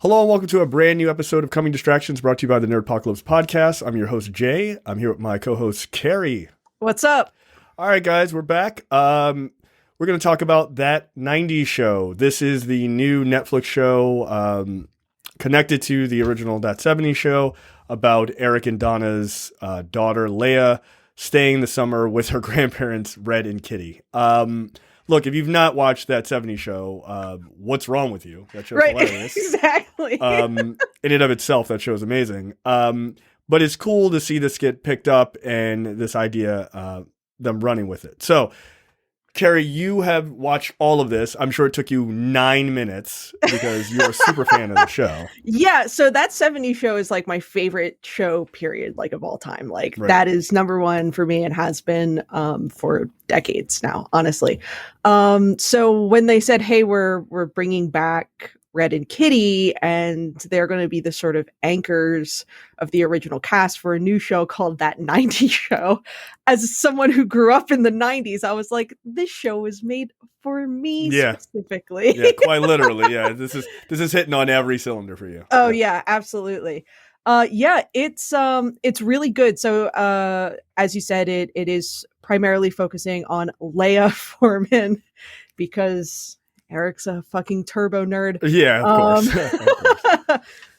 Hello and welcome to a brand new episode of Coming Distractions brought to you by the Nerdpocalypse podcast. I'm your host, Jay. I'm here with my co-host, Carrie. What's up? All right, guys, we're back. We're going to talk about That 90s Show. This is the new Netflix show connected to the original That 70s Show about Eric and Donna's daughter, Leia, staying the summer with her grandparents, Red and Kitty. Look, if you've not watched That 70s Show, what's wrong with you? That show's hilarious. Exactly. In and of itself, that show's amazing. But it's cool to see this get picked up and this idea, them running with it. So, Carrie, you have watched all of this. I'm sure it took you 9 minutes because you're a super fan of the show. Yeah, so That 70s Show is like my favorite show, period, like of all time. Like That is number one for me and has been for decades now, honestly. So when they said, hey, we're bringing back Red and Kitty, and they're going to be the sort of anchors of the original cast for a new show called That 90s Show. As someone who grew up in the 90s, I was like, this show was made for me specifically. Yeah, quite literally. Yeah, this is hitting on every cylinder for you. Oh yeah, absolutely. It's really good. So as you said, it is primarily focusing on Leia Forman because Eric's a fucking turbo nerd. Yeah, of course.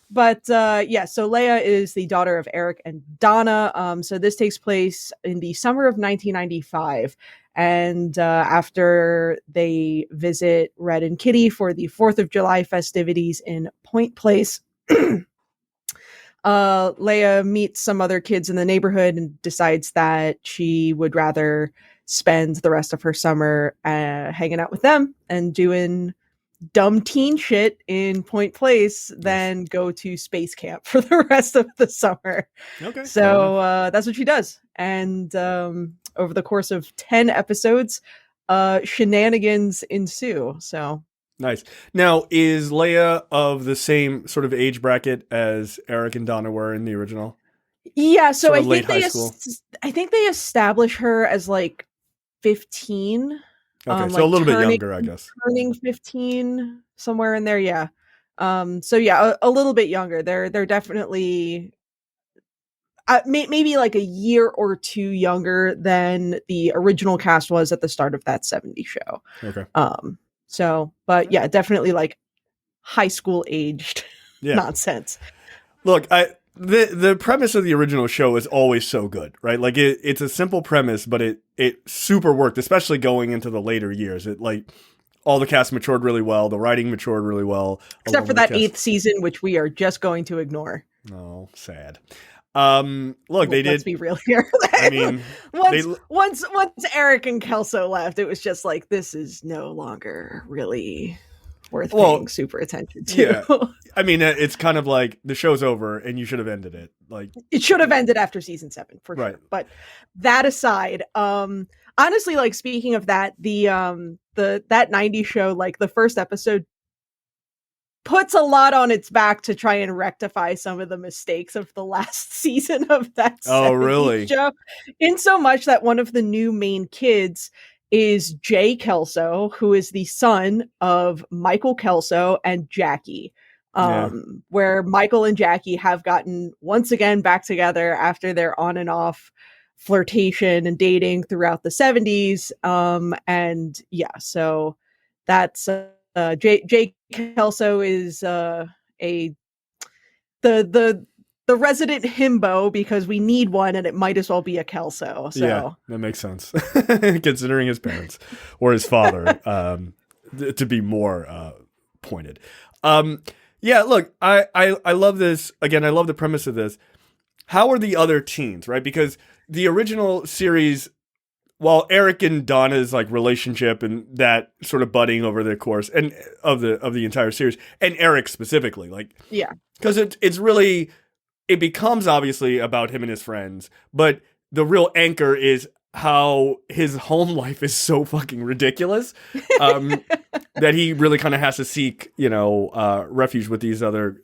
But so Leia is the daughter of Eric and Donna. So this takes place in the summer of 1995. And after they visit Red and Kitty for the 4th of July festivities in Point Place, Leia meets some other kids in the neighborhood and decides that she would rather spend the rest of her summer hanging out with them and doing dumb teen shit in Point Place than go to space camp for the rest of the summer. Okay. So that's what she does. And over the course of 10 episodes, shenanigans ensue. So nice. Now, is Leia of the same sort of age bracket as Eric and Donna were in the original? Yeah, so I I think they establish her as like 15. Okay, so a little bit younger, I guess. Turning 15, somewhere in there, yeah. So yeah, a little bit younger. They're definitely maybe like a year or two younger than the original cast was at the start of That 70s Show. Okay. So, but yeah, definitely like high school aged nonsense. Look, the premise of the original show is always so good, right? Like it's a simple premise, but it super worked, especially going into the later years. It like all the cast matured really well, the writing matured really well, except for that 8th season, which we are just going to ignore. Oh, sad. Look, they did. Let's be real here. I mean, once Eric and Kelso left, it was just like, this is no longer really worth paying super attention to. Yeah. I mean, it's kind of like the show's over and you should have ended it. Like it should have ended after season 7 for sure. But that aside, honestly, like speaking of that, that 90s show, like the first episode puts a lot on its back to try and rectify some of the mistakes of the last season of that show. In so much that one of the new main kids is Jay Kelso, who is the son of Michael Kelso and Jackie. Where Michael and Jackie have gotten once again back together after their on and off flirtation and dating throughout the 70s. And yeah, so that's Jay Kelso is the resident himbo because we need one and it might as well be a Kelso. So yeah, that makes sense considering his parents or his father, to be more pointed. Yeah, look, I love this. Again, I love the premise of this. How are the other teens, right? Because the original series, while Eric and Donna's like relationship and that sort of budding over the course and of the entire series, and Eric specifically, like because it's really, it becomes obviously about him and his friends, but the real anchor is how his home life is so fucking ridiculous that he really kind of has to seek, refuge with these other,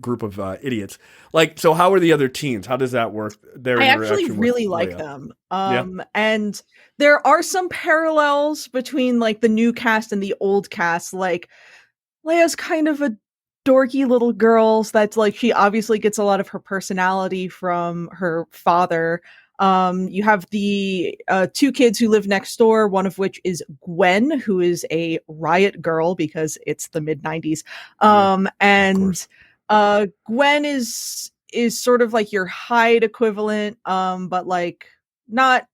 group of idiots. Like, so how are the other teens? How does that work? I actually really like them. And there are some parallels between like the new cast and the old cast. Like Leia's kind of a dorky little girls. That's like, she obviously gets a lot of her personality from her father. You have the two kids who live next door, one of which is Gwen, who is a riot girl because it's the mid 90s. And Gwen is sort of like your Hyde equivalent, but like not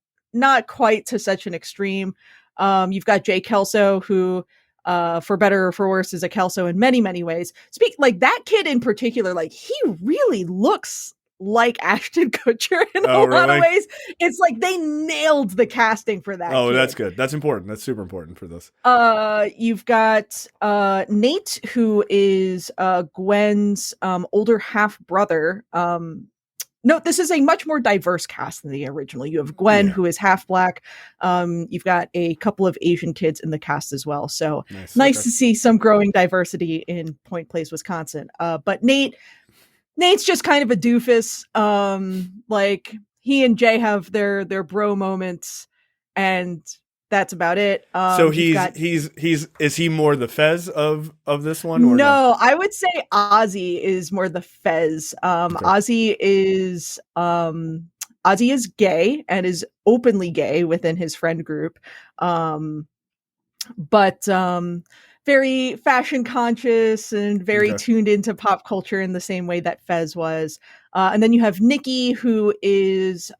quite to such an extreme. You've got Jay Kelso, who for better or for worse is a Kelso in many, many ways. Like that kid in particular, like he really looks like Ashton Kutcher in a lot of ways. It's like they nailed the casting for that. Oh, that's good. That's important. That's super important for this. You've got Nate, who is Gwen's older half brother. No, this is a much more diverse cast than the original. You have Gwen, who is half black. You've got a couple of Asian kids in the cast as well. So nice to see some growing diversity in Point Place, Wisconsin. But Nate's just kind of a doofus. Like he and Jay have their bro moments, and that's about it. So is he more the Fez of this one? Or no, I would say Ozzy is more the Fez. Ozzy is gay and is openly gay within his friend group. But very fashion conscious and very tuned into pop culture in the same way that Fez was. And then you have Nikki, who is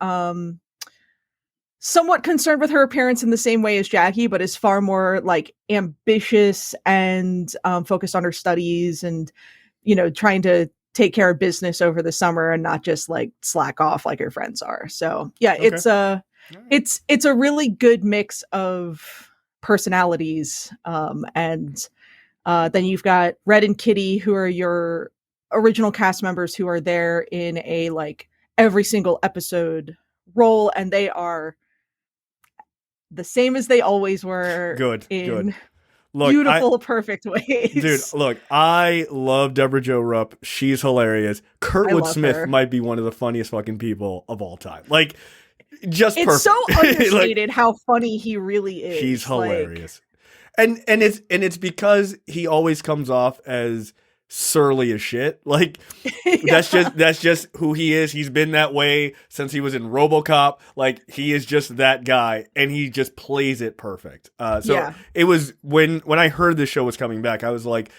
somewhat concerned with her appearance in the same way as Jackie, but is far more like ambitious and focused on her studies and, you know, trying to take care of business over the summer and not just like slack off like her friends are. So yeah, it's a really good mix of personalities. And then you've got Red and Kitty, who are your original cast members who are there in a like every single episode role, and they are the same as they always were. Good. Look, beautiful, perfect ways. Dude, look, I love Deborah Jo Rupp. She's hilarious. Kurtwood Smith might be one of the funniest fucking people of all time. Like, just it's perfect. So understated like, how funny he really is. He's hilarious. Like, and it's because he always comes off as surly as shit. Like that's just who he is. He's been that way since he was in RoboCop. Like he is just that guy, and he just plays it perfect. It was when I heard this show was coming back, I was like,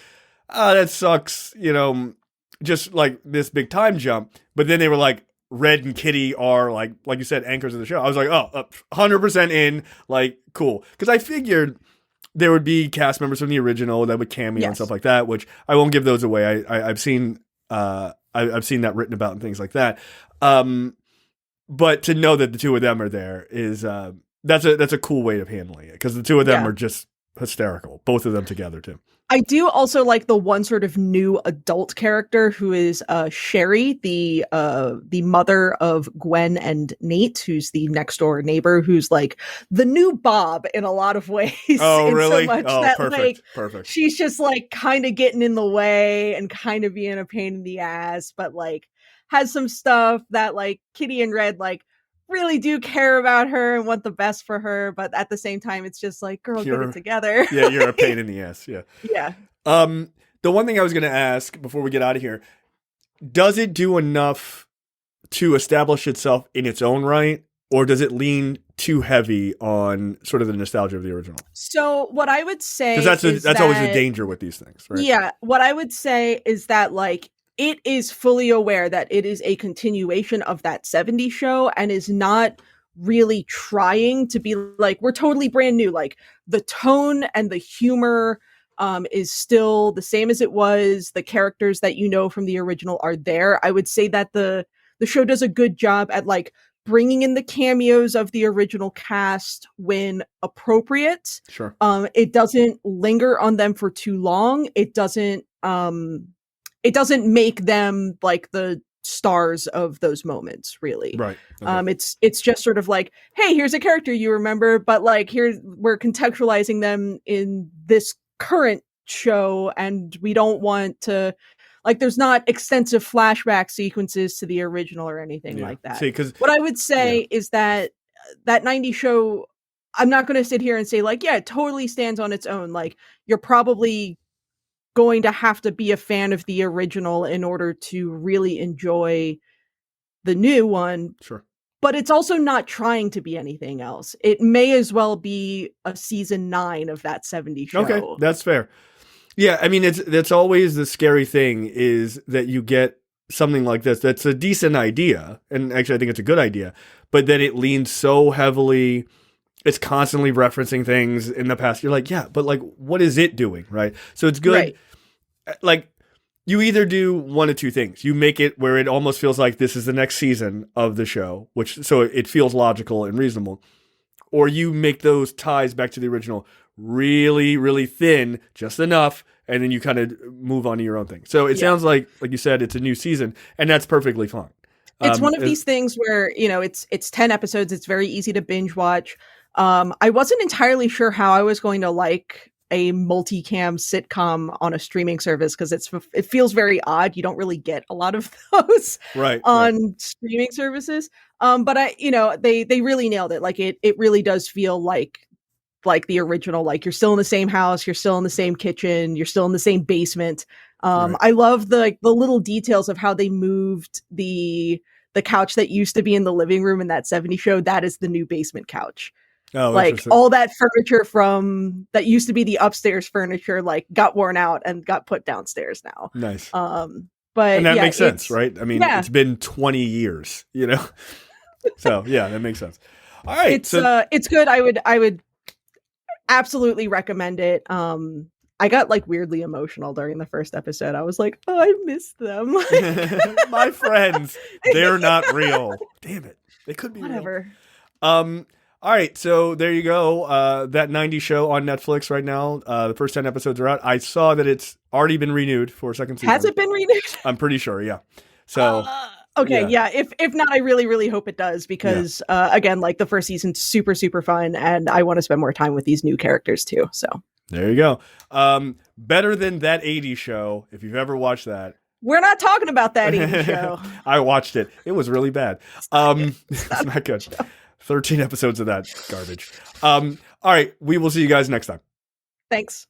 that sucks, you know, just like this big time jump. But then they were like, Red and Kitty are like you said, anchors of the show. I was like, 100% in, like cool, because I figured there would be cast members from the original that would cameo and stuff like that, which I won't give those away. I've seen I've seen that written about and things like that. But to know that the two of them are there is that's a cool way of handling it, because the two of them are just hysterical, both of them together too. I do also like the one sort of new adult character who is Sherry, the mother of Gwen and Nate, who's the next door neighbor, who's like the new Bob in a lot of ways. Oh, really? So much that, perfect. She's just like kind of getting in the way and kind of being a pain in the ass, but like has some stuff that like Kitty and Red like really do care about her and want the best for her, but at the same time it's just like, girl, get it together. Yeah, you're a pain in the ass. Yeah. The one thing I was going to ask before we get out of here, does it do enough to establish itself in its own right, or does it lean too heavy on sort of the nostalgia of the original? So what I would say, because that's always the danger with these things, right? Yeah, what I would say is that like it is fully aware that it is a continuation of that 70s show and is not really trying to be like, we're totally brand new. Like the tone and the humor is still the same as it was. The characters that you know from the original are there. I would say that the show does a good job at like bringing in the cameos of the original cast when appropriate. Sure. It doesn't linger on them for too long. It doesn't make them like the stars of those moments, really. Right. Okay. It's just sort of like, hey, here's a character you remember, but like here we're contextualizing them in this current show, and we don't want to like there's not extensive flashback sequences to the original or anything like that. See, what I would say is that 90s show, I'm not going to sit here and say like, yeah, it totally stands on its own. Like you're probably going to have to be a fan of the original in order to really enjoy the new one. Sure. But it's also not trying to be anything else. It may as well be a season 9 of that 70s show. Okay, that's fair. Yeah, I mean, that's always the scary thing, is that you get something like this that's a decent idea, and actually I think it's a good idea, but then it leans so heavily, it's constantly referencing things in the past. You're like, yeah, but like, what is it doing, right? So it's good. Right. Like, you either do one of two things. You make it where it almost feels like this is the next season of the show, so it feels logical and reasonable, or you make those ties back to the original really, really thin, just enough, and then you kind of move on to your own thing. So it sounds like you said, it's a new season, and that's perfectly fine. It's one of these things where, it's 10 episodes. It's very easy to binge watch. I wasn't entirely sure how I was going to like a multicam sitcom on a streaming service, because it feels very odd. You don't really get a lot of those on streaming services. But they really nailed it. Like it really does feel like the original. Like, you're still in the same house, you're still in the same kitchen, you're still in the same basement. I love the little details of how they moved the couch that used to be in the living room in that 70s show. That is the new basement couch. Oh, like all that furniture from that used to be the upstairs furniture, like, got worn out and got put downstairs now. Nice. But and that makes sense, right? I mean, it's been 20 years, so yeah, that makes sense. All right. It's good. I would absolutely recommend it. I got like weirdly emotional during the first episode. I was like, oh, I miss them. My friends, they're not real. Damn it. They could be whatever. Real. All right, so there you go. That 90s show on Netflix right now. The first 10 episodes are out. I saw that it's already been renewed for a second season. Has it been renewed? I'm pretty sure, yeah. So okay, yeah. If not, I really, really hope it does, because again, like, the first season's super, super fun, and I want to spend more time with these new characters too. So there you go. Better than that 80s show, if you've ever watched that. We're not talking about that 80s show. I watched it. It was really bad. It's not good. 13 episodes of that garbage. All right, we will see you guys next time. Thanks.